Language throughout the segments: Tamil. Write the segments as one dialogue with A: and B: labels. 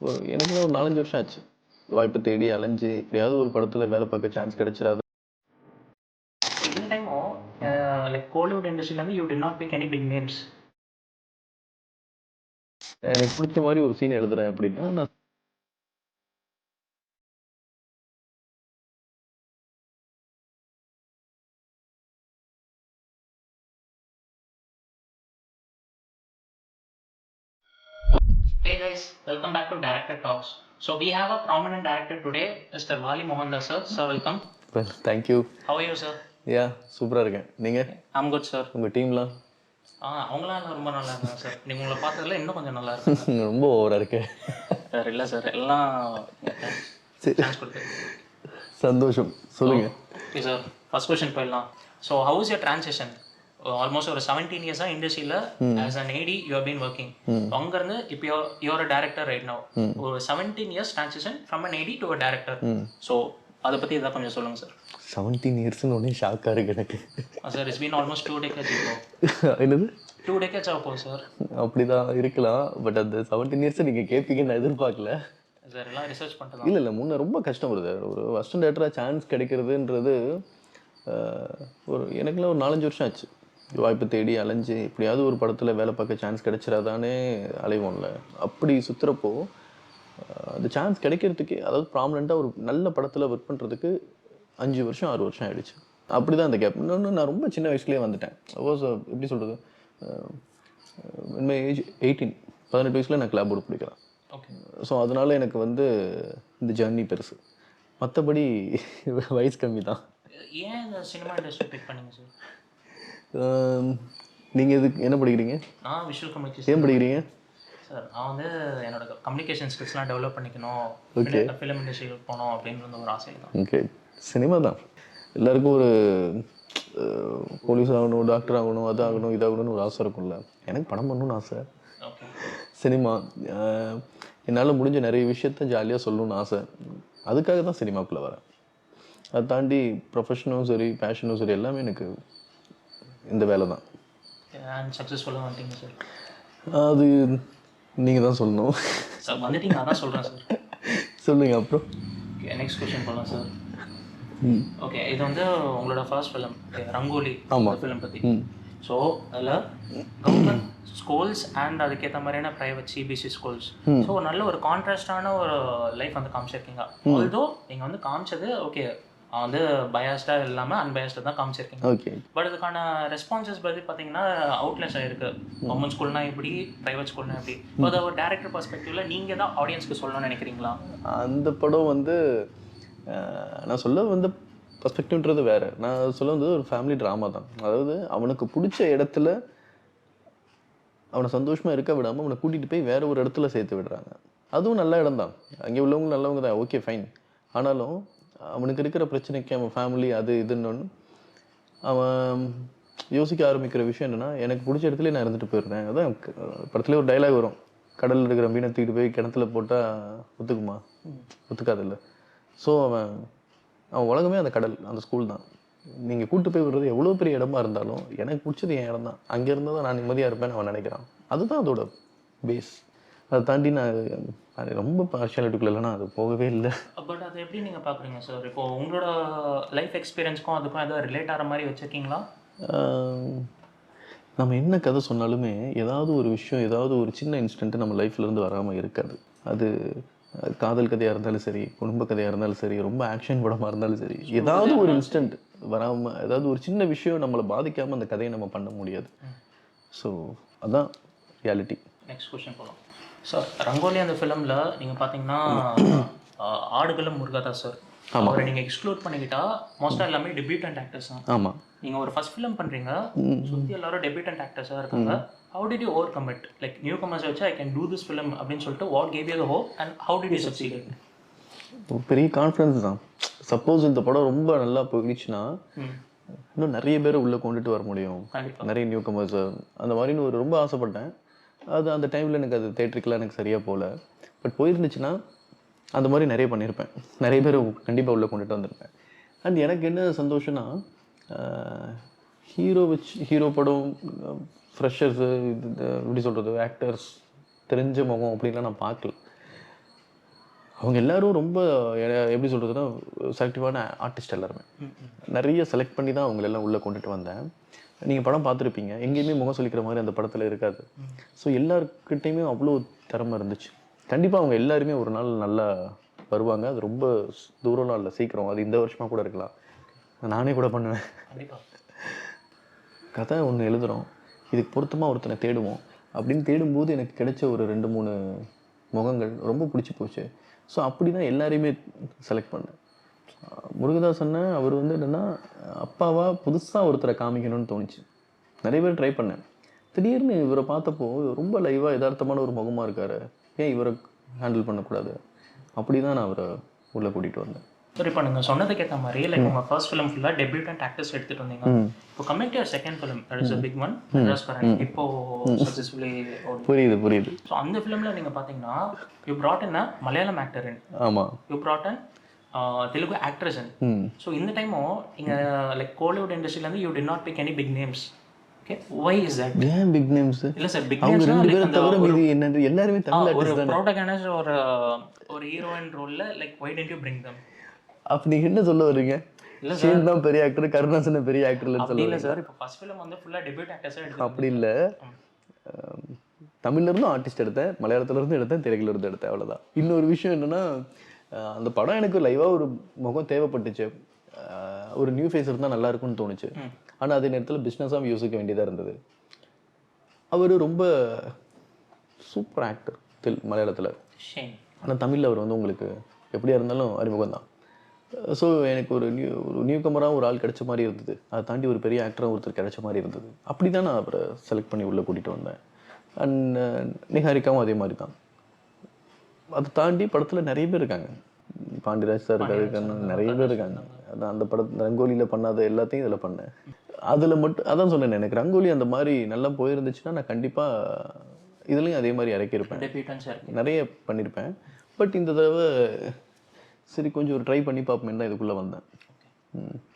A: எனக்கு ஒரு 4, 5 வருஷம் ஆச்சு. வாய்ப்பு தேடி அலைஞ்சு எப்படியாவது ஒரு படத்துல வேலை பார்க்க chance கிடைச்சிராது.
B: In time, like Kollywood industry, you did not pick any big names.
A: எனக்கு பிடிச்ச மாதிரி ஒரு சீன் எழுதுறேன் அப்படின்னா நான்
B: Hey guys, welcome back to Director Talks. So we have a prominent director today, Mr. Wali Mohandas sir. Sir, welcome.
A: Thank you.
B: How are you, sir?
A: யா சூப்பராக இருக்கேன். நீங்கள்
B: I'm good, sir.
A: உங்கள் டீம்லாம்
B: அவங்களாம் ரொம்ப நல்லா இருக்காங்க சார். நீங்கள் உங்களை பார்த்ததுல இன்னும் கொஞ்சம் நல்லா இருக்காங்க.
A: ரொம்ப ஓவராக இருக்கு
B: சார் இல்லை சார், எல்லாம்
A: சரி
B: சான்ஸ் கொடுத்து.
A: சந்தோஷம். சொல்லுங்கள்.
B: ஓகே சார், ஃபர்ஸ்ட் கொஸ்டின் போயிடலாம். So how is your transition? Almost ஒரு 17 இயர்ஸாக இண்டஸ்ட்ரியில் as an AD you have been working. அங்கேருந்து இப்போ யூஆர் டேரக்டர் ரைட் நவ். ஒரு 17 years transition from an AD to a director. So அதை பற்றி இதாக கொஞ்சம் சொல்லுங்கள் சார்.
A: 17 இயர்ஸ்னு ஒன்றே ஷாக்காக இருக்குது எனக்கு.
B: Sir it's been almost 2 decades இப்போ.
A: என்னது
B: 2 decades ஆகும் சார்.
A: அப்படி தான் இருக்கலாம். பட் அந்த 17 இயர்ஸை நீங்கள் கேட்பீங்கன்னு நான் எதிர்பார்க்கல.
B: சார் எல்லாம் ரிசர்ச் பண்ணிட்டு
A: இல்லை முன்னே ரொம்ப கஷ்டம் வருது. ஒரு அசிஸ்டன்ட் டேரக்டராக சான்ஸ் கிடைக்கிறதுன்றது எனக்குலாம் ஒரு 4, 5 வருஷம் ஆச்சு. வாய்ப்பு தேடி அலைஞ்சு எப்படியாவது ஒரு படத்தில் வேலை பார்க்க சான்ஸ் கிடைச்சிடாதானே அலைவோம்ல. அப்படி சுற்றுறப்போ அந்த சான்ஸ் கிடைக்கிறதுக்கே, அதாவது ப்ராமினெண்ட்டாக ஒரு நல்ல படத்தில் ஒர்க் பண்ணுறதுக்கு 5 வருஷம் 6 வருஷம் ஆகிடுச்சு. அப்படி தான் அந்த கேப். இன்னொன்று, நான் ரொம்ப சின்ன வயசுலேயே வந்துட்டேன். எப்படி சொல்கிறது, ஏஜ் 18 வயசில் நான் கிளாப் போர்டு பிடிக்கிறேன்.
B: ஓகே.
A: ஸோ அதனால் எனக்கு இந்த ஜர்னி பெருசு. மற்றபடி வயசு கம்மி தான்.
B: ஏன் இந்த சினிமா இண்டஸ்ட்ரி பிக் பண்ணீங்க சார்?
A: நீங்கள் இதுக்கு என்ன படிக்கிறீங்க?
B: நான் விஷுவல் கம்யூனிகேஷன்.
A: ஏன் படிக்கிறீங்க?
B: சார் நான் என்னோட கம்யூனிகேஷன் ஸ்கில்ஸ்லாம் டெவலப் பண்ணிக்கணும், ஃபிலிம் இண்டஸ்ட்ரியில் போகணும் அப்படின்ற ஒரு ஆசை தான்.
A: ஓகே. சினிமா தான் எல்லாருக்கும் ஒரு போலீஸ் ஆகணும், டாக்டர் ஆகணும், அது ஆகணும், இதாகணும்னு ஒரு ஆசை இருக்கும்ல. எனக்கு படம் பண்ணணும்னு ஆசை.
B: ஓகே.
A: சினிமா என்னால் முடிஞ்ச நிறைய விஷயத்த ஜாலியாக சொல்லணும்னு ஆசை. அதுக்காக தான் சினிமாக்குள்ளே வரேன். அதை தாண்டி ப்ரொஃபஷனும் சரி, பேஷனும் சரி, எல்லாமே எனக்கு இந்த வேலை தான்.
B: சக்ஸஸ்ஃபுல்லாக வந்துட்டீங்க சார்.
A: அது நீங்கள் தான் சொல்லணும்
B: சார். வந்துட்டீங்க, அதான் சொல்கிறேன் சார்.
A: சொல்லுங்கள். அப்புறம்
B: நெக்ஸ்ட் கொஸ்டின் போகலாம் சார். ஓகே, இது உங்களோட ஃபர்ஸ்ட் ஃபிலிம் ரங்கோலி.
A: ஆமாம்.
B: ஃபிலிம் பற்றி. ஸோ அதில் கவர்மெண்ட் ஸ்கூல்ஸ் அண்ட் அதுக்கேற்ற மாதிரியான ப்ரைவேட் சிபிஎஸ்சி ஸ்கூல்ஸ். ஸோ நல்ல ஒரு கான்ட்ராஸ்டான ஒரு லைஃப் காமிச்சிருக்கீங்க. ஆல்தோ நீங்கள் காமிச்சது ஓகே பயாஸ்டாக இல்லாமல் அன்பயாஸ்டாக தான் காமிச்சிருக்கீங்க.
A: ஓகே.
B: பட் அதுக்கான ரெஸ்பான்சஸ் பற்றி பார்த்தீங்கன்னா அவுட்லெஸ் ஆகிருக்கு. கவர்மெண்ட் ஸ்கூல்னா இப்படி, ப்ரைவேட் ஸ்கூல்னா எப்படி. ஸோ அதை ஒரு டேரக்டர் பர்ஸ்பெக்டிவில் நீங்கள் தான் ஆடியன்ஸ்க்கு சொல்லணும்னு நினைக்கிறீங்களா?
A: அந்த படம் நான் சொல்ல பர்ஸ்பெக்டிவ்ன்றது வேறு. நான் சொல்ல ஒரு ஃபேமிலி ட்ராமா தான். அதாவது அவனுக்கு பிடிச்ச இடத்துல அவனை சந்தோஷமாக இருக்க விடாமல் அவனை கூட்டிகிட்டு போய் வேறு ஒரு இடத்துல சேர்த்து விடுறாங்க. அதுவும் நல்ல இடம் தான், அங்கே உள்ளவங்க நல்லவங்க தான், ஓகே ஃபைன். ஆனாலும் அவனுக்கு இருக்கிற பிரச்சனைக்கு அவன் ஃபேமிலி அது இதுன்னு அவன் யோசிக்க ஆரம்பிக்கிற விஷயம் என்னென்னா, எனக்கு பிடிச்ச இடத்துல நான் இருந்துட்டு போயிடுறேன். அதான் படத்துலேயே ஒரு டைலாக் வரும், கடலில் இருக்கிற மீனை தூக்கிட்டு போய் கிணத்துல போட்டால் ஒத்துக்குமா? ஒத்துக்காதில்ல. ஸோ அவன் உலகமே அந்த கடல், அந்த ஸ்கூல் தான். நீங்கள் கூப்பிட்டு போய் விடுறது எவ்வளோ பெரிய இடமா இருந்தாலும் எனக்கு பிடிச்சது என் இடம் தான், அங்கே இருந்தால் தான் நான் நிம்மதியாக இருப்பேன்னு அவன் நினைக்கிறான். அதுதான் அதோட பேஸ். அதை தாண்டி நான் ரொம்ப பார்ஷியாலிட்டிக்குள்ள இல்லைனா அது போகவே இல்லை.
B: பட் அதை எப்படி நீங்கள் பார்க்குறீங்க சார்? இப்போது உங்களோட லைஃப் எக்ஸ்பீரியன்ஸ்க்கும் அதுக்கும் எதாவது ரிலேட் ஆகிற மாதிரி வச்சுருக்கீங்களா?
A: நம்ம என்ன கதை சொன்னாலுமே ஏதாவது ஒரு விஷயம், ஏதாவது ஒரு சின்ன இன்சிடென்ட்டு நம்ம லைஃப்லேருந்து வராமல் இருக்காது. அது காதல் கதையாக இருந்தாலும் சரி, குடும்ப கதையாக இருந்தாலும் சரி, ரொம்ப ஆக்ஷன் படமாக இருந்தாலும் சரி, ஏதாவது ஒரு இன்ஸ்டன்ட் வராமல், ஏதாவது ஒரு சின்ன விஷயம் நம்மளை பாதிக்காமல் அந்த கதையை நம்ம பண்ண முடியாது. ஸோ அதான் ரியாலிட்டி.
B: நெக்ஸ்ட் கொஸ்டின் போகலாம் சார். ரங்கோலி அந்த ஃபிலிமில் நீங்கள் பார்த்தீங்கன்னா ஆடுகளம் முருகதாஸ் சார், அவரை நீங்கள் எக்ஸ்க்ளூட் பண்ணிக்கிட்டா மோஸ்ட்டாக எல்லாமே டெபியூட்டன்ட் ஆக்டர்ஸ் தான்.
A: ஆமாம்.
B: நீங்கள் ஒரு ஃபர்ஸ்ட் ஃபிலிம் பண்ணுறீங்க, சுற்றி எல்லாரும் டெபியூட்டன்ட் ஆக்டர்ஸாக இருக்காங்க. How did you overcome it? Like newcomers வச்சு I can do this film அப்படின்னு சொல்லிட்டு what gave you the hope and how did you succeed?
A: பெரிய கான்ஃபிடன்ஸ் தான். சப்போஸ் இந்த படம் ரொம்ப நல்லா போயிடுச்சுன்னா இன்னும் நிறைய பேரை உள்ளே கொண்டுட்டு வர முடியும், நிறைய நியூ கமர்ஸ் அந்த மாதிரின்னு ரொம்ப ஆசைப்பட்டேன். அது அந்த டைமில் எனக்கு அது தேட்டருக்குலாம் எனக்கு சரியாக போகல. பட் போயிருந்துச்சுன்னா அந்த மாதிரி நிறைய பண்ணியிருப்பேன், நிறைய பேர் கண்டிப்பாக உள்ளே கொண்டுட்டு வந்திருப்பேன். அண்ட் எனக்கு என்ன சந்தோஷம்னா, ஹீரோ படம் ஃப்ரெஷர்ஸு, இது எப்படி சொல்கிறது, ஆக்டர்ஸ் தெரிஞ்ச முகம் அப்படின்லாம் நான் பார்க்கல. அவங்க எல்லாரும் ரொம்ப எப்படி சொல்கிறதுனா செலக்டிவான ஆர்டிஸ்ட் எல்லாருமே. நிறைய செலக்ட் பண்ணி தான் அவங்களெல்லாம் உள்ளே கொண்டுட்டு வந்தேன். நீங்கள் படம் பார்த்துருப்பீங்க, எங்கேயுமே முகம் சொல்லிக்கிற மாதிரி அந்த படத்தில் இருக்காது. ஸோ எல்லாருக்கிட்டையுமே அவ்வளோ திறமை இருந்துச்சு. கண்டிப்பாக அவங்க எல்லாருமே ஒரு நாள் நல்லா வருவாங்க. அது ரொம்ப தூரம்லாம் இல்லை, சீக்கிரம். அது இந்த வருஷமாக கூட இருக்கலாம். நானே கூட பண்ணுவேன். கதை ஒன்று எழுதுகிறோம், இதுக்கு பொருத்தமாக ஒருத்தனை தேடுவோம் அப்படின்னு தேடும்போது எனக்கு கிடைச்ச ஒரு 2-3 முகங்கள் ரொம்ப பிடிச்சி போச்சு. ஸோ அப்படி தான் எல்லாரையுமே செலக்ட் பண்ணேன். முருகதாசன்னா அவர் வந்து என்னென்னா அப்பாவாக புதுசாக ஒருத்தரை காமிக்கணும்னு தோணுச்சு. நிறைய பேர் ட்ரை பண்ணேன். திடீர்னு இவரை பார்த்தப்போ ரொம்ப லைவாக யதார்த்தமான ஒரு முகமாக இருக்கார், ஏன் இவரை ஹேண்டில் பண்ணக்கூடாது, அப்படி தான் நான் அவரை உள்ளே கூட்டிகிட்டு வந்தேன்.
B: சரி, இப்போ நீங்கள் சொன்னதுக்கு ஏற்ற மாதிரி லைக் உங்கள் ஃபர்ஸ்ட் ஃபிலிம் ஃபுல்லாக டெபியூட்டன்ட் ஆக்டர்ஸ் எடுத்துகிட்டு வந்தீங்க. இப்போ coming to your second film, that is a big one, இப்போ சக்ஸஸ்ஃபுல்லி
A: புரியுது.
B: ஸோ அந்த ஃபிலிமில் நீங்கள் பார்த்தீங்கன்னா you brought in a Malayalam actor in,
A: ஆமாம்,
B: you brought in Telugu actress in. So இந்த டைமும் நீங்கள் லைக் கோலிவுட் இண்டஸ்ட்ரியிலேருந்து you did not pick any big names. Okay, why is that?
A: ஏன் பிக் நேம்ஸ்?
B: இல்லை சார், பிக்
A: அவங்க
B: நேம்ஸ்
A: 2 பேரை தவிர மீதி என்ன எல்லாருமே தமிழ்
B: ஒரு
A: ஆர்டிஸ்ட் தானே.
B: ப்ரோட்டகனிஸ்ட் ஒரு ஹீரோயின் ரோலில் like why didn't you bring them?
A: அப்போ நீங்கள் என்ன சொல்ல வரீங்க?
B: இல்லை
A: ஷேன் தான் பெரிய ஆக்டர், கருணாசன பெரிய ஆக்டர்னு
B: அப்படி
A: சொல்ல.
B: இல்லை சார், இப்போ ஃபர்ஸ்ட் ஃபிலிம் வந்து ஃபுல்லாக டெபியூட் ஆக்டர்ஸாக எடுத்து.
A: அப்படி இல்லை, தமிழ்லேருந்தும் ஆர்டிஸ்ட் எடுத்தேன், மலையாளத்துலேருந்து எடுத்தேன், தெலுங்குலேருந்து எடுத்தேன், அவ்வளோதான். இன்னொரு விஷயம் என்னென்னா அந்த படம் எனக்கு லைவாக ஒரு முகம் தேவைப்பட்டுச்சு, ஒரு நியூ ஃபேஸ் இருந்தால் நல்லா இருக்கும்னு தோணுச்சு. ஆனால் அதே நேரத்தில் பிஸ்னஸாக யோசிக்க வேண்டியதாக இருந்தது. அவர் ரொம்ப சூப்பர் ஆக்டர் மலையாளத்தில், ஆனால் தமிழில் அவர் வந்து உங்களுக்கு எப்படியா இருந்தாலும் அறிமுகம் தான். ஸோ எனக்கு ஒரு நியூ கமராக ஒரு ஆள் கிடைச்ச மாதிரி இருந்தது, அதை தாண்டி ஒரு பெரிய ஆக்டராக ஒருத்தர் கிடைச்ச மாதிரி இருந்தது. அப்படி தான் நான் அவரை செலக்ட் பண்ணி உள்ளே கூட்டிகிட்டு வந்தேன். அண்ட் நிஹாரிகாவும் அதே மாதிரி தான். அதை தாண்டி படத்தில் நிறைய பேர் இருக்காங்க, பாண்டியராஜ் சார் இருக்காரு, நிறைய பேர் இருக்காங்க. அதான் அந்த படத்தில் ரங்கோலியில் பண்ணாத எல்லாத்தையும் இதில் பண்ணேன். அதில் மட்டும் அதான் சொன்னேன், எனக்கு ரங்கோலி அந்த மாதிரி நல்லா போயிருந்துச்சுன்னா நான் கண்டிப்பாக இதுலேயும் அதே மாதிரி இறக்கியிருப்பேன், நிறைய பண்ணியிருப்பேன். பட் இந்த தடவை சரி கொஞ்சம் ஒரு ட்ரை பண்ணி பார்ப்போமே தான் இதுக்குள்ளே வந்தேன்.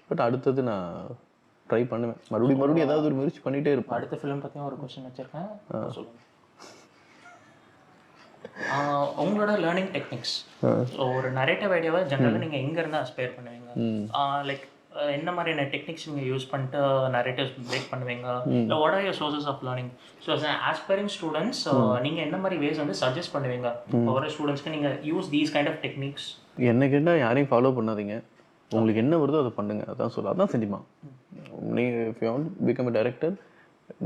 A: பட் அடுத்தது நான் ட்ரை பண்ணுவேன், மறுபடியும் ஏதாவது ஒரு முயற்சி பண்ணிகிட்டே இருப்பேன்.
B: அடுத்த ஃபிலிம் பற்றியும் ஒரு கொஸ்டின் வச்சுருக்கேன், சொல்லுங்கள். உங்களோட லேர்னிங் டெக்னிக்ஸ், ஒரு நரேட்டிவ் ஐடியாவை ஜென்ரலாக நீங்கள் எங்கேருந்து அஸ்பயர் பண்ணுவீங்க? லைக் என்ன மாதிரியான டெக்னிக்ஸ் நீங்கள் யூஸ் பண்ணிட்டு நரேட்டிவ்ஸ் பிரேக் பண்ணுவீங்க? இல்லை what are your sources of learning? So as aspiring students நீங்கள் என்ன மாதிரி வேஸ் வந்து சஜஸ்ட் பண்ணுவீங்க ஒவ்வொரு ஸ்டூடெண்ட்ஸ்க்கு? நீங்கள் use these kind of techniques.
A: என்ன கேட்டால் யாரையும் ஃபாலோ பண்ணாதீங்க, உங்களுக்கு என்ன வருதோ அதை பண்ணுங்க, அதான் சொல்ல, அதான் சினிமா. நீங்கள் if you want become a director,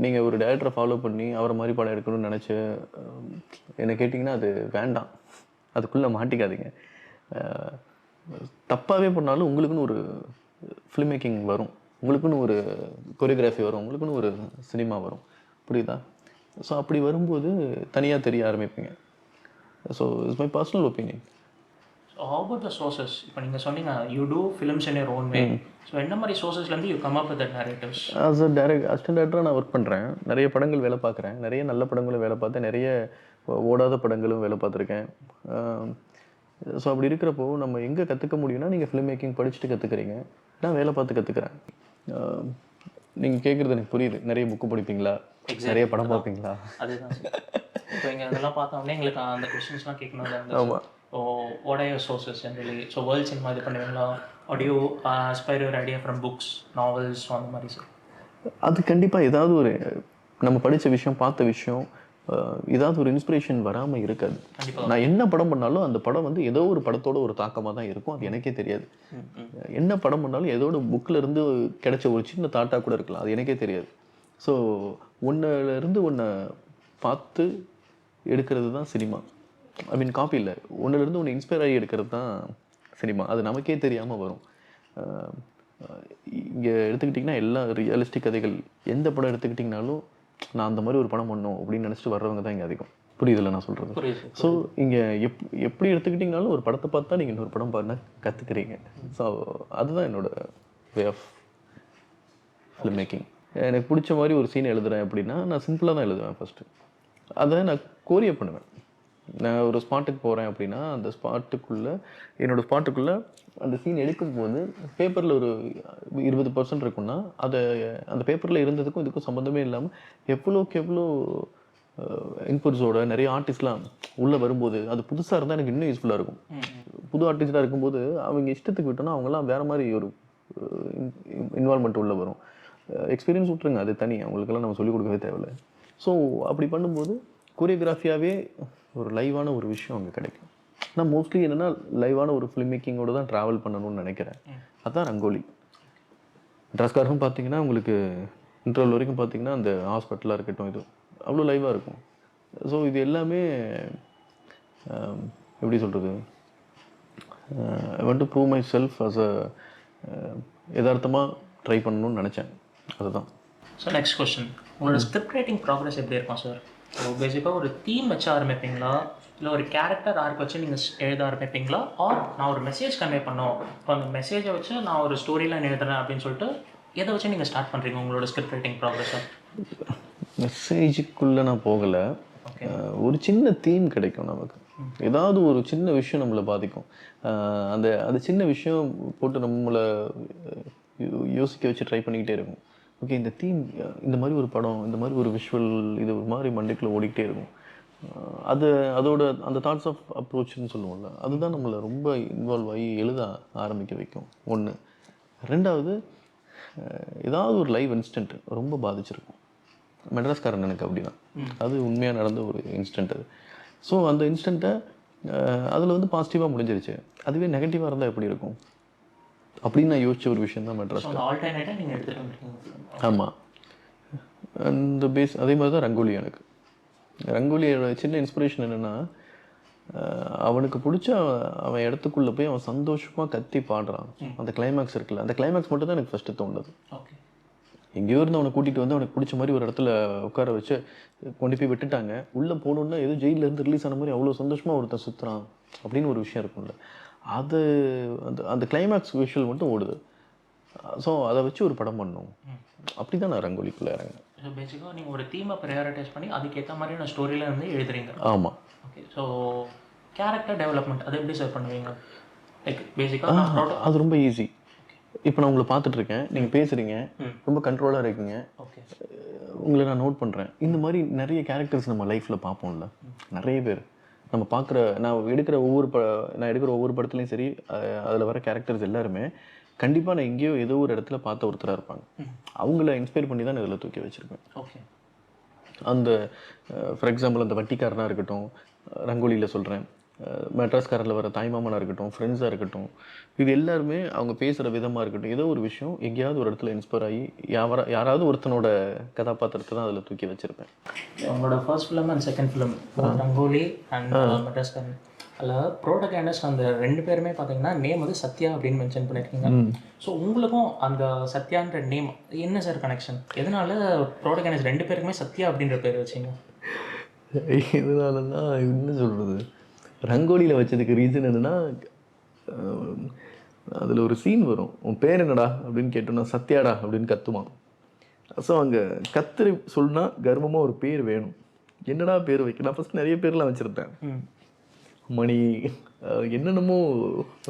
A: நீங்கள் ஒரு டைரக்டரை ஃபாலோ பண்ணி அவரை மாதிரி படம் எடுக்கணும்னு நினச்சி என்ன கேட்டிங்கன்னா அது வேண்டாம், அதுக்குள்ளே மாட்டிக்காதீங்க. தப்பாகவே பண்ணாலும் உங்களுக்குன்னு ஒரு ஃபிலிம் மேக்கிங் வரும், உங்களுக்குன்னு ஒரு கொரியோகிராஃபி வரும், உங்களுக்குன்னு ஒரு சினிமா வரும், புரியுதா? ஸோ அப்படி வரும்போது தனியாக தெரிய ஆரம்பிப்பீங்க. So it's my personal opinion.
B: So how about the sources? இப்போ நீங்கள் சொன்னீங்க you do films in your own way. So என்ன மாதிரி சோர்சஸ்லேருந்து you come up with that narratives?
A: As a assistant டைரக்டராக நான் ஒர்க் பண்ணுறேன், நிறைய படங்கள் வேலை பார்க்குறேன், நிறைய நல்ல படங்களும் வேலை பார்த்தேன், நிறைய ஓடாத படங்களும் வேலை பார்த்துருக்கேன். ஸோ அப்படி இருக்கிறப்போ நம்ம எங்கே கற்றுக்க முடியும்னா, நீங்கள் ஃபிலிம் மேக்கிங் படிச்சுட்டு கற்றுக்குறீங்க, நான் வேலை பார்த்து கற்றுக்குறேன். நீங்கள் கேட்குறது எனக்கு புரியுது, நிறைய புக்கு படிப்பீங்களா, நிறைய படம் பார்ப்பீங்களா?
B: அதுதான் இப்போ இங்கே அதெல்லாம் பார்த்தோம்னா எங்களுக்கு அந்த கொஸ்டின்ஸ்லாம் கேட்கணும்.
A: ஆமாம்.
B: what are your sources generally? So world cinema இது பண்ணுவீங்களா? Or do you aspire your idea from books, novels, அந்த மாதிரி சார்?
A: அது கண்டிப்பாக ஏதாவது ஒரு நம்ம படித்த விஷயம், பார்த்த விஷயம், ஏதாவது ஒரு இன்ஸ்பிரேஷன் வராமல் இருக்காது. நான் என்ன படம் பண்ணாலும் அந்த படம் வந்து ஏதோ ஒரு படத்தோட ஒரு தாக்கமாக தான் இருக்கும், அது எனக்கே தெரியாது. என்ன படம் பண்ணாலும் ஏதோட புக்கில் இருந்து கிடைச்ச ஒரு சின்ன தாட்டாக கூட இருக்கலாம், அது எனக்கே தெரியாது. ஸோ ஒன்றிலேருந்து ஒன்றை பார்த்து எடுக்கிறது தான் சினிமா. ஐ மீன் காப்பி இல்லை, ஒன்றிலேருந்து ஒன்று இன்ஸ்பயர் ஆகி எடுக்கிறது தான் சினிமா, அது நமக்கே தெரியாமல் வரும். இங்கே எடுத்துக்கிட்டிங்கன்னா எல்லா ரியலிஸ்டிக் கதைகள், எந்த படம் எடுத்துக்கிட்டிங்கனாலும் நான் அந்த மாதிரி ஒரு படம் பண்ணணும் அப்படின்னு நினச்சிட்டு வர்றவங்க தான் இங்கே அதிகம். புரியுதில்ல நான் சொல்கிறது? ஸோ இங்கே எப்படி எடுத்துக்கிட்டிங்கனாலும் ஒரு படத்தை பார்த்தா நீங்கள் இன்னொரு படம் பாருன்னா கற்றுக்குறீங்க. ஸோ அதுதான் என்னோடய வே ஆஃப் ஃபிலிம் மேக்கிங். எனக்கு பிடிச்ச மாதிரி ஒரு சீன் எழுதுகிறேன் அப்படின்னா நான் சிம்பிளாக தான் எழுதுவேன் ஃபஸ்ட்டு, அதை நான் கோரியோ பண்ணுவேன். நான் ஒரு ஸ்பாட்டுக்கு போகிறேன் அப்படின்னா அந்த என்னோடய ஸ்பாட்டுக்குள்ளே அந்த சீன் எடுக்கும்போது பேப்பரில் ஒரு 20% இருக்குன்னா அதை அந்த பேப்பரில் இருந்ததுக்கும் இதுக்கும் சம்மந்தமே இல்லாமல் எவ்வளோக்கு எவ்வளோ இன்புட்ஸோட நிறைய ஆர்டிஸ்ட்லாம் உள்ளே வரும்போது அது புதுசாக இருந்தால் எனக்கு இன்னும் யூஸ்ஃபுல்லாக இருக்கும். புது ஆர்டிஸ்டாக இருக்கும்போது அவங்க இஷ்டத்துக்கு விட்டோன்னா அவங்கெல்லாம் வேறு மாதிரி ஒரு இன்வால்மெண்ட் உள்ள வரும். எக்ஸ்பீரியன்ஸ் விட்ருங்க, அது தனி, அவங்களுக்கெல்லாம் நம்ம சொல்லிக் கொடுக்கவே தேவையில்ல. ஸோ அப்படி பண்ணும்போது கொரியோகிராஃபியாகவே ஒரு லைவான ஒரு விஷயம் அங்கே கிடைக்கும். நான் மோஸ்ட்லி என்னென்னா லைவான ஒரு ஃபிலிம் மேக்கிங்கோடு தான் ட்ராவல் பண்ணணும்னு நினைக்கிறேன். அதுதான் ரங்கோலி. ட்ரெஸ்காரரும் பார்த்தீங்கன்னா உங்களுக்கு இன்டர்வல் வரைக்கும் பார்த்தீங்கன்னா அந்த ஹாஸ்பிட்டலாக இருக்கட்டும், இது அவ்வளோ லைவாக இருக்கும். ஸோ இது எல்லாமே எப்படி சொல்கிறது, I want to prove myself as a யதார்த்தமாக ட்ரை பண்ணணும்னு நினச்சேன். அதுதான்.
B: ஸோ நெக்ஸ்ட் கொஸ்டின், உங்களோட ஸ்கிரிப்ட் ரைட்டிங் ப்ராக்ரஸ் எப்படி இருக்கும் சார்? ஸோ பேசிக்காக ஒரு தீம் வச்சு ஆரம்பிப்பீங்களா, இல்லை ஒரு கேரக்டர் ஆர்க் வச்சு நீங்கள் எழுத ஆரம்பிப்பீங்களா, ஆர் நான் ஒரு மெசேஜ் கன்வே பண்ணோம், இப்போ அந்த மெசேஜை வச்சு நான் ஒரு ஸ்டோரிலாம் எழுதுறேன் அப்படின்னு சொல்லிட்டு எதை வச்சு நீங்கள் ஸ்டார்ட் பண்ணுறீங்க உங்களோட ஸ்கிரிப்ட் ரைட்டிங் ப்ராக்ரஸை?
A: மெசேஜுக்குள்ளே நான் போகலை. ஒரு சின்ன தீம் கிடைக்கும் நமக்கு, ஏதாவது ஒரு சின்ன விஷயம் நம்மளை பாதிக்கும். அந்த அந்த சின்ன விஷயம் போட்டு நம்மளை யோசிக்க வச்சு ட்ரை பண்ணிக்கிட்டே இருக்கும். ஓகே, இந்த தீம், இந்த மாதிரி ஒரு படம், இந்த மாதிரி ஒரு விஷுவல், இது ஒரு மாதிரி மண்டைக்குள்ளே ஓடிக்கிட்டே இருக்கும். அதோட அந்த தாட்ஸ் ஆஃப் அப்ரோச்னு சொல்லுவோம்ல, அதுதான் நம்மளை ரொம்ப இன்வால்வ் ஆகி எழுத ஆரம்பிக்க வைக்கும். ஒன்று. ரெண்டாவது, ஏதாவது ஒரு லைவ் இன்ஸ்டன்ட் ரொம்ப பாதிச்சிருக்கும். மெட்ராஸ்காரன் எனக்கு அப்படி தான், அது உண்மையாக நடந்த ஒரு இன்ஸ்டன்ட் அது. ஸோ அந்த இன்ஸ்டண்ட்டை அதில் வந்து பாசிட்டிவாக முடிஞ்சிருச்சு, அதுவே நெகட்டிவாக இருந்தால் எப்படி இருக்கும் அப்படின்னு நான் யோசிச்ச ஒரு விஷயம் தான் மெட்ராஸ். ஆமாம், அந்த பேஸ் அதே மாதிரி தான் ரங்கோலி. எனக்கு ரங்கோலியோட சின்ன இன்ஸ்பிரேஷன் என்னென்னா, அவனுக்கு பிடிச்ச அவன் இடத்துக்குள்ளே போய் அவன் சந்தோஷமாக கத்தி பாடுறான். அந்த கிளைமேக்ஸ் இருக்குல்ல, அந்த கிளைமேக்ஸ் மட்டும் தான் எனக்கு ஃபஸ்ட்டு தோணுது. எங்கேயோ இருந்து அவனை கூட்டிகிட்டு வந்து அவனுக்கு பிடிச்ச மாதிரி ஒரு இடத்துல உட்கார வச்சு கொண்டு போய் விட்டுட்டாங்க. உள்ளே போகணுன்னா ஏதோ ஜெயிலேருந்து ரிலீஸ் ஆன மாதிரி அவ்வளோ சந்தோஷமாக ஒருத்தன் சுற்றுறான் அப்படின்னு ஒரு விஷயம் இருக்கும்ல, அது அந்த அந்த கிளைமேக்ஸ் விஷுவல் மட்டும் ஓடுது. ஸோ அதை வச்சு ஒரு படம் பண்ணணும், அப்படி தான் நான் ரங்கோலிக்குள்ளே இறங்கினேன்.
B: ஸோ பேசிக்காக நீங்கள் ஒரு தீமை ப்ரையாரிட்டைஸ் பண்ணி அதுக்கேற்ற மாதிரி நான் ஸ்டோரியில் வந்து எழுதுறீங்க.
A: ஆமாம்.
B: ஓகே, ஸோ கேரக்டர் டெவலப்மெண்ட் அதை எப்படி சார் பண்ணுவீங்க? லைக் பேசிக்காக
A: அது ரொம்ப ஈஸி. இப்போ நான் உங்களை பார்த்துட்ருக்கேன், நீங்கள் பேசுகிறீங்க, ரொம்ப கண்ட்ரோலாக இருக்கீங்க,
B: ஓகே,
A: உங்களை நான் நோட் பண்ணுறேன். இந்த மாதிரி நிறைய கேரக்டர்ஸ் நம்ம லைஃப்பில் பார்ப்போம்ல, நிறைய பேர் நம்ம பார்க்குற, நான் எடுக்கிற ஒவ்வொரு படத்துலையும் சரி, அதில் வர கேரக்டர்ஸ் எல்லாருமே கண்டிப்பாக நான் எங்கேயோ ஏதோ ஒரு இடத்துல பார்த்த ஒருத்தராக இருப்பாங்க. அவங்கள இன்ஸ்பயர் பண்ணி தான் நான் இதில் தூக்கி வச்சுருப்பேன்.
B: ஓகே,
A: அந்த ஃபார் எக்ஸாம்பிள் அந்த வட்டிக்காரனாக இருக்கட்டும், ரங்கோலியில் சொல்கிறேன், மெட்ராஸ்காரில் வர தாய்மாமனாக இருக்கட்டும், ஃப்ரெண்ட்ஸாக இருக்கட்டும், இது எல்லாருமே அவங்க பேசுகிற விதமாக இருக்கட்டும், ஏதோ ஒரு விஷயம் எங்கேயாவது ஒரு இடத்துல இன்ஸ்பயர் ஆகி யாராவது ஒருத்தனோட கதாபாத்திரத்தை தான் அதில் தூக்கி வச்சுருப்பேன்.
B: அவங்களோட first film and second film Rangoli and Madraskaaran, அதில் ப்ரோட்டகனிஸ்ட் அந்த 2 பேருமே பார்த்தீங்கன்னா நேம் வந்து சத்யா அப்படின்னு மென்ஷன் பண்ணியிருக்கீங்க. ஸோ உங்களுக்கும் அந்த சத்யான்ற நேம் என்ன சார் கனெக்ஷன்? எதனால ப்ரோட்டகனிஸ்ட் 2 பேருக்குமே சத்யா அப்படின்ற பேர் வச்சிங்க?
A: எதனாலன்னா என்ன சொல்கிறது, ரங்கோலியில் வச்சதுக்கு ரீசன் என்னென்னா, அதில் ஒரு சீன் வரும், உன் பேர் என்னடா அப்படின்னு கேட்டோன்னா சத்யாடா அப்படின்னு கத்துவான். ஸோ அங்கே கத்துரு சொன்னா கர்வமாக ஒரு பேர் வேணும், என்னடா பேர் வைக்க. நான் ஃபஸ்ட் நிறைய பேர்லாம் வச்சுருந்தேன், மணி என்னென்னமோ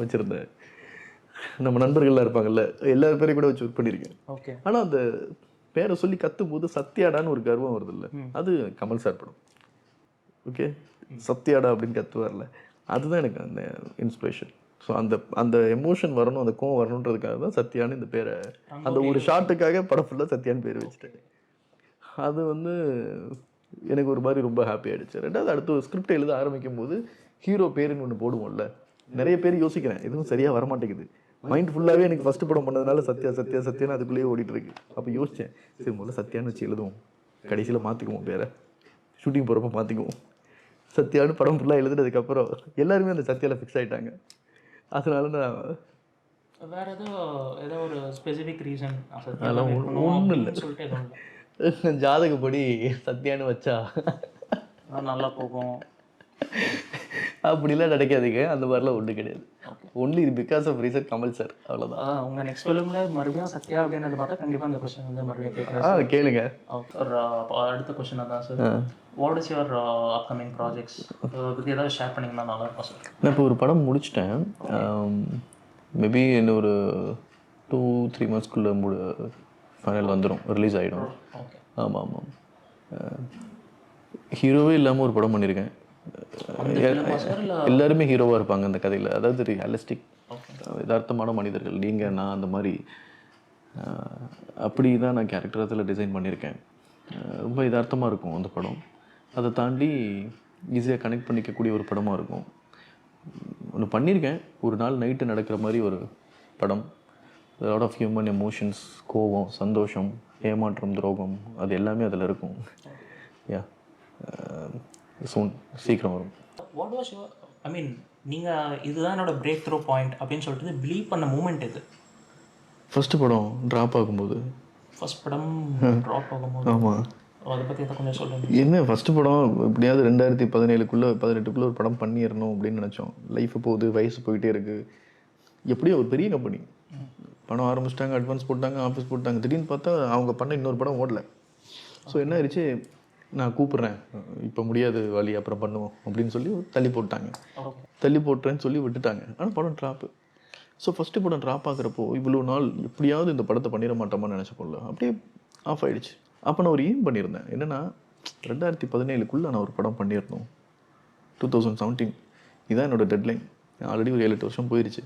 A: வச்சுருந்தேன், நம்ம நண்பர்கள்லாம் இருப்பாங்கல்ல, எல்லா பேரையும் கூட வச்சு ஒர்க் பண்ணியிருக்கேன்.
B: ஓகே,
A: ஆனால் அந்த பேரை சொல்லி கத்தும் போது சத்யாடான்னு ஒரு கர்வம் வருது இல்லை, அது கமல் சார் படம். ஓகே, சத்யாடா அப்படின்னு கத்துவார்ல, அதுதான் எனக்கு அந்த இன்ஸ்பிரேஷன். ஸோ அந்த அந்த எமோஷன் வரணும், அந்த கோவம் வரணுன்றதுக்காக தான் சத்யான்னு இந்த பேரை, அந்த ஒரு ஷார்ட்டுக்காக படம் ஃபுல்லாக சத்யான்னு பேர் வச்சுட்டேன். அது வந்து எனக்கு ஒரு மாதிரி ரொம்ப ஹாப்பி ஆகிடுச்சு. ரெண்டாவது அடுத்து ஒரு ஸ்கிரிப்ட் எழுத ஆரம்பிக்கும் போது ஹீரோ பேருன்னு ஒன்று போடுவோம்ல, நிறைய பேர் யோசிக்கிறேன், எதுவும் சரியாக வரமாட்டேங்குது. மைண்ட் ஃபுல்லாகவே எனக்கு ஃபஸ்ட்டு படம் பண்ணதுனால சத்யா சத்யா சத்யான்னு அதுக்குள்ளேயே ஓடிட்டு இருக்கு. அப்போ யோசித்தேன், சரி முதல்ல சத்யான்னு வச்சு எழுதுவோம், கடைசியில் மாற்றிக்குவோம் பேரை, ஷூட்டிங் போகிறப்ப மாற்றிக்குவோம். சத்யான்னு படம் ஃபுல்லாக எழுதுனதுக்கப்புறம் எல்லாருமே அந்த சத்யாவில் ஃபிக்ஸ் ஆகிட்டாங்க. அதனால நான்
B: வேறு ஏதோ ஒரு ஸ்பெசிஃபிக் ரீசன்
A: அதெல்லாம் ஒன்றும் இல்லை, ஜாதகப்படி சத்யான்னு வச்சா
B: நல்லா போகும்
A: அப்படிலாம் நடக்காதுங்க, அந்த மாதிரிலாம் ஒன்றும் கிடையாது. ஒன்லி இது because of reason Kamal sir, அவ்வளோதான்.
B: உங்கள் நெக்ஸ்ட் ஃபிலிமில் மறுபடியும் சத்யா அப்படின்னு பார்த்தா கண்டிப்பாக அந்த கொஸ்டின் வந்து மறுபடியும் கேட்குறேன்.
A: கேளுங்க.
B: அடுத்த கொஸ்டின் தான் sir, what is your upcoming projects? பற்றி ஏதாவது ஷேர் பண்ணிங்கன்னா நல்லா இருக்கும் சார்.
A: நான் இப்போ ஒரு படம் முடிச்சிட்டேன், மேபி இன்னும் ஒரு 2-3 மந்த்ஸ்க்குள்ளே ஃபைனல் வந்துடும், ரிலீஸ் ஆகிடும். ஆமாம் ஆமாம், ஹீரோவே இல்லாமல் ஒரு படம் பண்ணியிருக்கேன், எல்லாருமே ஹீரோவாக இருப்பாங்க அந்த கதையில். அதாவது ரியலிஸ்டிக்,
B: ஓகே.
A: யதார்த்தமான மனிதர்கள். நீங்கள், நான், அந்த மாதிரி அப்படி தான் நான் கேரக்டர் அதில் டிசைன் பண்ணியிருக்கேன். ரொம்ப யதார்த்தமாக இருக்கும் அந்த படம். அதை தாண்டி ஈஸியாக கனெக்ட் பண்ணிக்கக்கூடிய ஒரு படமாக இருக்கும். ஒன்று பண்ணியிருக்கேன், ஒரு நாள் நைட்டு நடக்கிற மாதிரி ஒரு படம். லாட் ஆஃப் ஹியூமன் எமோஷன்ஸ், கோபம், சந்தோஷம், ஏமாற்றம், துரோகம், அது எல்லாமே அதில் இருக்கும். யா, சூன், சீக்கிரம் வரும்.
B: வாட் வாஸ் யுவர், ஐ மீன், நீங்கள் இதுதான் என்னோட பிரேக் த்ரூ பாயிண்ட் அப்படின்னு சொல்லிட்டு பிலீவ் பண்ண மூமெண்ட் இது?
A: ஃபஸ்ட்டு படம் ட்ராப் ஆகும்போது.
B: ஃபர்ஸ்ட் படம் ட்ராப் ஆகும்போது?
A: ஆமாம்.
B: அதை பற்றி எதை கொஞ்சம் சொல்லுங்கள்.
A: என்ன ஃபஸ்ட்டு படம் எப்படியாவது 2017 18 ஒரு படம் பண்ணிடணும் அப்படின்னு நினச்சோம். லைஃப் போகுது, வயசு போயிட்டே இருக்குது. எப்படியோ ஒரு பெரிய கம்பெனி படம் ஆரம்பிச்சிட்டாங்க, அட்வான்ஸ் போட்டாங்க, ஆஃபீஸ் போட்டாங்க. திடீர்னு பார்த்தா அவங்க பண்ண இன்னொரு படம் ஓடல. ஸோ என்ன ஆயிடுச்சு, நான் கூப்பிட்றேன், இப்போ முடியாது வழி, அப்புறம் பண்ணுவோம் அப்படின்னு சொல்லி தள்ளி போட்டாங்க. தள்ளி போட்டுறேன்னு சொல்லி விட்டுட்டாங்க. ஆனால் படம் ட்ராப்பு. ஸோ ஃபஸ்ட்டு படம் ட்ராப் ஆகிறப்போ இவ்வளோ நாள் எப்படியாவது இந்த படத்தை பண்ணிட மாட்டோமான்னு நினச்சப்போல அப்படியே ஆஃப் ஆகிடுச்சு. அப்போ நான் ஒரு எய்ம் பண்ணியிருந்தேன். என்னென்னா 2017 நான் ஒரு படம் பண்ணியிருந்தோம். 2017 இதுதான் என்னோடய டெட்லைன். ஆல்ரெடி ஒரு 7-8 வருஷம் போயிடுச்சு.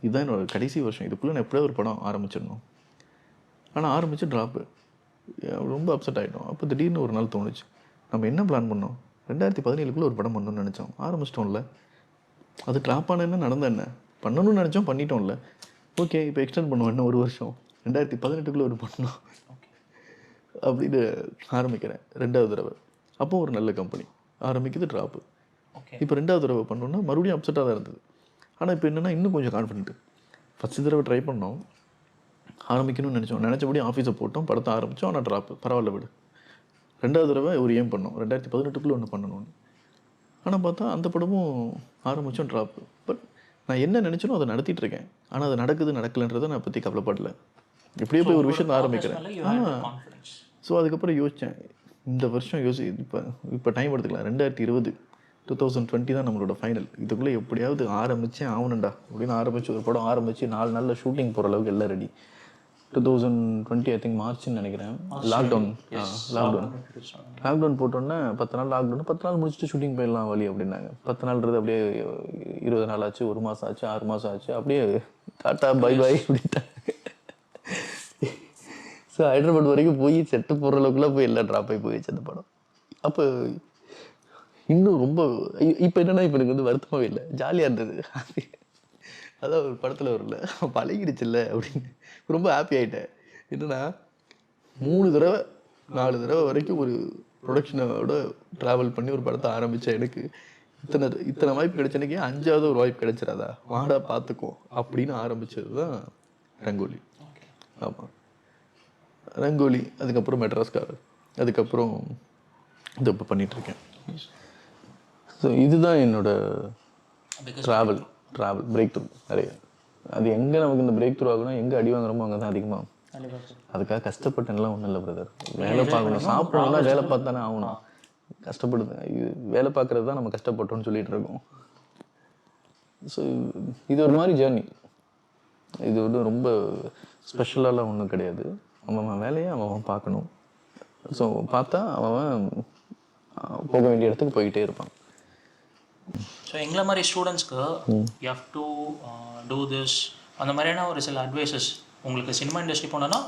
A: இதுதான் என்னோடய கடைசி வருஷம். இதுக்குள்ளே நான் எப்படியாவது ஒரு படம் ஆரம்பிச்சிடணும். ஆனால் ஆரம்பித்து ட்ராப்பு. ரொம்ப அப்செட் ஆகிட்டோம். அப்போ திடீர்னு ஒரு நாள் தோணுச்சு, நம்ம என்ன பிளான் பண்ணோம், 2017 ஒரு படம் பண்ணணும்னு நினச்சோம், ஆரம்பிச்சிட்டோம்ல. அது ட்ராப் ஆன என்ன நடந்த என்ன, பண்ணணும்னு நினச்சோம், பண்ணிட்டோம்ல. ஓகே, இப்போ எக்ஸ்டெண்ட் பண்ணுவோம், இன்னும் ஒரு வருஷம், 2018 ஒரு பண்ணணும் அப்படின்னு ஆரம்பிக்கிறேன் 2வது தடவை. அப்போ ஒரு நல்ல கம்பெனி ஆரம்பிக்குது, ட்ராப்பு. இப்போ 2வது தடவை பண்ணோன்னா மறுபடியும் அப்செட்டாக தான் இருந்தது. ஆனால் இப்போ என்னென்னா இன்னும் கொஞ்சம் கான்ஃபிடென்ட்டு. ஃபஸ்ட்டு தடவை ட்ரை பண்ணோம், ஆரம்பிக்கணும்னு நினச்சபடி ஆஃபீஸை போட்டோம், படத்தை ஆரம்பித்தோம். ஆனால் ட்ராப்பு, பரவாயில்ல விடு. 2வது தடவை ஒரு ஏம் பண்ணோம், 2018 ஒன்று பண்ணணும்னு. ஆனால் பார்த்தா அந்த படமும் ஆரம்பித்தோம், ட்ராப்பு. பட் நான் என்ன நினச்சனோ அதை நடத்திட்டுருக்கேன். ஆனால் அது நடக்கலைன்றதை நான் பற்றி கவலைப்படல. எப்படியோ போய் ஒரு விஷயத்தை ஆரம்பிக்கிறேன். ஸோ அதுக்கப்புறம் யோசித்தேன், இந்த வருஷம் இப்போ டைம் எடுத்துக்கலாம். 2020 தான் நம்மளோட ஃபைனல். இதுக்குள்ளே எப்படியாவது ஆரம்பித்தே ஆகணுண்டா அப்படின்னு ஆரம்பித்து ஒரு படம் ஆரம்பித்து 4 நாளில் ஷூட்டிங் போகிற அளவுக்கு எல்லாம் ரெடி. 2020 ஐ திங்க் மார்ச்னு நினைக்கிறேன். லாக்டவுன் போட்டோன்னே 10 நாள் லாக்டவுன், 10 நாள் முடிச்சுட்டு ஷூட்டிங் போயிடலாம் வழி அப்படின்னாங்க. 10 நாள்ன்றது அப்படியே 20 நாள் ஆச்சு, 1 மாதம் ஆச்சு, 6 மாதம் ஆச்சு, அப்படியே டாட்டா பை பாய் அப்படின்ட்டாங்க. ஸோ ஹைதராபாத் வரைக்கும் போய் செட்டு போடுற அளவுக்குலாம் போய் எல்லாம் ட்ராப் ஆகி போயிடுச்சு அந்த படம். அப்போ இன்னும் ரொம்ப இப்போ என்னென்னா, இப்போ எனக்கு வந்து வருத்தமாகவே இல்லை, ஜாலியாக இருந்தது. அதான் ஒரு படத்தில் வரல, பழகிடுச்சுல்ல அப்படின்னு ரொம்ப ஹாப்பி ஆகிட்டேன். என்னென்னா 3 தடவை 4 தடவை வரைக்கும் ஒரு ப்ரொடக்ஷனோட ட்ராவல் பண்ணி ஒரு படத்தை ஆரம்பித்த எனக்கு இத்தனை வாய்ப்பு கிடைச்ச எனக்கு 5வது ஒரு வாய்ப்பு கிடைச்சிடாதா, வாடா பார்த்துக்கோ அப்படின்னு ஆரம்பித்தது தான் ரங்கோலி. ஆமாம், ரங்கோலி. அதுக்கப்புறம் மெட்ராஸ்காரர், அதுக்கப்புறம் இது இப்போ பண்ணிகிட்ருக்கேன். ஸோ இதுதான் என்னோடய ட்ராவல் பிரேக் த்ரூ நிறைய. அது எங்கே நமக்கு இந்த பிரேக் த்ரூ ஆகணும், எங்கே அடி வாங்குறோமோ அங்கே தான் அதிகமாக. அதுக்காக கஷ்டப்பட்டேன்லாம் ஒன்றும் இல்லை பிரதர். வேலை பார்க்கணும், சாப்பிடணும்னா வேலை பார்த்தானே ஆகணும். கஷ்டப்படுது, இது வேலை பார்க்குறது தான் நம்ம கஷ்டப்பட்டோம்னு சொல்லிகிட்டு இருக்கோம். ஸோ இது ஒரு மாதிரி ஜேர்னி. இது வந்து ரொம்ப ஸ்பெஷலாலாம் ஒன்றும் கிடையாது. அவன் வேலையை அவன் பார்க்கணும். ஸோ பார்த்தா அவன் போக வேண்டிய இடத்துக்கு போய்கிட்டே இருப்பான்.
B: ஸோ எங்களை மாதிரி ஸ்டூடெண்ட்ஸ்க்கு you have to do this, அந்த மாதிரியான ஒரு சில அட்வைசஸ், உங்களுக்கு சினிமா இண்டஸ்ட்ரி போனோன்னா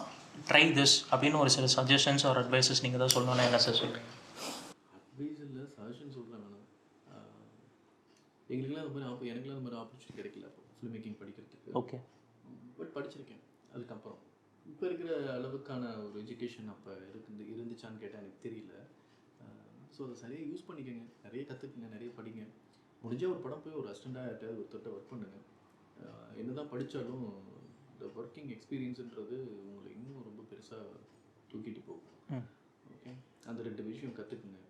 B: ட்ரை திஸ் அப்படின்னு ஒரு சில சஜஷன்ஸ் ஒரு அட்வைசஸ் நீங்கள் தான் சொல்லணும்னா என்ன சார் சொல்லுங்கள்?
A: அட்வைஸ் இல்லை, சஜஷன் சொல்லலாம் வேணும். எங்களுக்குலாம் அது மாதிரி எனக்குலாம் அது மாதிரி ஆப்பர்ச்சுனிட்டி கிடைக்கல ஃபிலிம் மேக்கிங் படிக்கிறதுக்கு.
B: ஓகே,
A: பட் படிச்சிருக்கேன். அதுக்கப்புறம் இப்போ இருக்கிற அளவுக்கான ஒரு எஜுகேஷன் அப்போ இருந்துச்சான்னு கேட்டால் எனக்கு தெரியல. ஸோ அதை சரியாக யூஸ் பண்ணிக்கோங்க, நிறைய கற்றுக்குங்க, நிறைய படிங்க. முடிஞ்சால் ஒரு படம் போய் ஒரு அசிஸ்டண்ட்டாக யார்ட்டாவது ஒருத்தர்கிட்ட ஒர்க் பண்ணுங்கள். என்ன தான் படித்தாலும் இந்த ஒர்க்கிங் எக்ஸ்பீரியன்ஸுன்றது உங்களை இன்னும் ரொம்ப பெருசாக தூக்கிட்டு போகும். ஓகே, அந்த 2 விஷயம் கற்றுக்குங்க.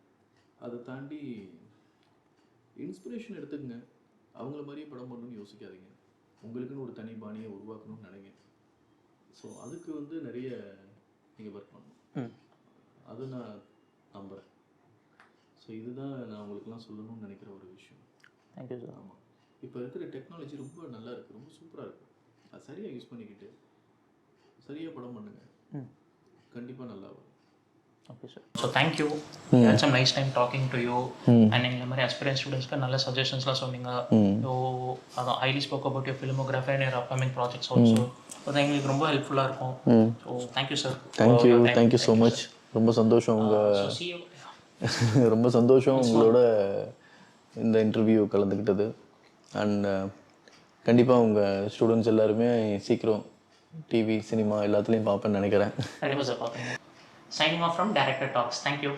A: அதை தாண்டி இன்ஸ்பிரேஷன் எடுத்துக்கங்க. அவங்கள மாதிரியே படம் பண்ணணும்னு யோசிக்காதீங்க. உங்களுக்குன்னு ஒரு தனி பாணியை உருவாக்கணும்னு நினைங்க. ஸோ அதுக்கு வந்து நிறைய நீங்கள் ஒர்க் பண்ணணும். அது நான் நம்புகிறேன். ஸோ இதுதான் நான் உங்களுக்குலாம் சொல்லணும்னு நினைக்கிற ஒரு விஷயம்.
B: Thank you sir.
A: ஆமாம், இப்போ இருக்கிற டெக்னாலஜி ரொம்ப நல்லா இருக்குது, ரொம்ப சூப்பராக இருக்குது. அது சரியாக யூஸ் பண்ணிக்கிட்டு சரியாக படம் பண்ணுங்கள், கண்டிப்பாக நல்லா வரும்.
B: Okay sir. So thank you, had some nice time talking to you. And இந்த மாதிரி அஸ்பிரன்ட் ஸ்டூடெண்ட்ஸ்க்கு நல்ல சஜஷன்ஸ்லாம் சொன்னீங்க. ஸோ அதான் highly spoke about your filmography and your upcoming projects also. அது எங்களுக்கு ரொம்ப ஹெல்ப்ஃபுல்லாக இருக்கும். So thank you sir.
A: Thank you so much. ரொம்ப சந்தோஷம் ரொம்ப சந்தோஷம் உங்களோட இந்த இன்டர்வியூ கலந்துக்கிட்டது. அண்ட் கண்டிப்பாக உங்கள் ஸ்டூடெண்ட்ஸ் எல்லாருமே சீக்கிரம் டிவி சினிமா எல்லாத்துலேயும் பார்ப்பேன்னு நினைக்கிறேன்.
B: கண்டிப்பாக சார் பார்ப்பேன். Signing off from director talks. Thank you.